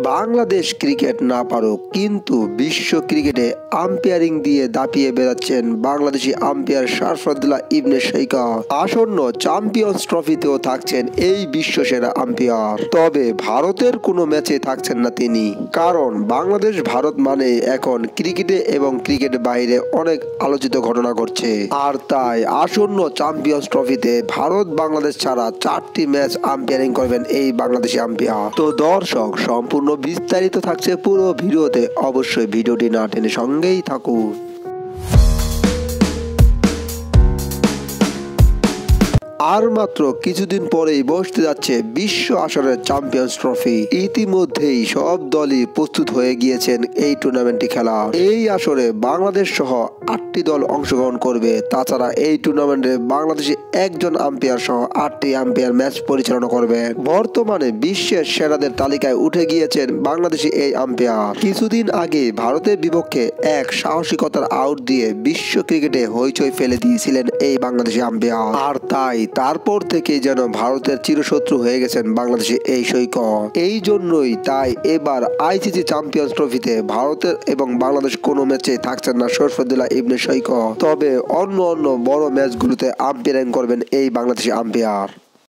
Bangladesh cricket না পারুক, কিন্তু বিশ্ব ক্রিকেটে আম্পায়ারিং দিয়ে দাপিয়ে বেড়াচ্ছেন বাংলাদেশি আম্পায়ার শরফুদ্দৌলা ইবনে শৈকা। আসন্ন চ্যাম্পিয়ন্স ট্রফিতেও থাকছেন এই বিশ্বসেরা আম্পায়ার। তবে ভারতের কোনো ম্যাচে থাকছেন না তিনি, কারণ বাংলাদেশ ভারত মানে এখন ক্রিকেটে এবং ক্রিকেটের বাইরে অনেক আলোচিত ঘটনা ঘটছে। আর তাই আসন্ন চ্যাম্পিয়ন্স ট্রফিতে ভারত বাংলাদেশ ছাড়া 4টি ম্যাচ আম্পায়ারিং করবেন এই বাংলাদেশি আম্পায়ার। তো দর্শক, সম্পূর্ণ বিস্তারিত থাকছে পুরো ভিডিওতে, অবশ্যই ভিডিওটি না টেনে সঙ্গেই থাকুন। আর মাত্র কিছুদিন পরেই বসতে যাচ্ছে বিশ্ব আসরের চ্যাম্পিয়ন্স ট্রফি। ইতিমধ্যেই সব দলই প্রস্তুত হয়ে গিয়েছেন এই টুর্নামেন্টটি খেলা। এই আসরে বাংলাদেশ সহ 8টি দল অংশগ্রহণ করবে। তাছাড়া এই টুর্নামেন্টে বাংলাদেশে একজন আম্পায়ার সহ 8টি আম্পায়ার ম্যাচ পরিচালনা করবেন। বর্তমানে বিশ্বের সেরাদের তালিকায় উঠে গিয়েছেন বাংলাদেশি এই আম্পায়ার। কিছুদিন আগে ভারতের বিপক্ষে এক সাহসিকতার আউট দিয়ে বিশ্ব ক্রিকেটে হইচই ফেলে দিয়েছিলেন এই বাংলাদেশি আম্পায়ার। আর তাই তারপর থেকে যেন ভারতের চিরশত্রু হয়ে গেছেন বাংলাদেশে এই শৈকা। এই জন্যই তাই এবার আইসিসি চ্যাম্পিয়ন্স ট্রফিতে ভারতের এবং বাংলাদেশ কোনো ম্যাচে থাকছেন না শরফুদ্দৌলা ইবনে শৈকা। তবে অন্য বড় ম্যাচগুলোতে আম্পায়ারিং করবেন এই বাংলাদেশি আম্পায়ার।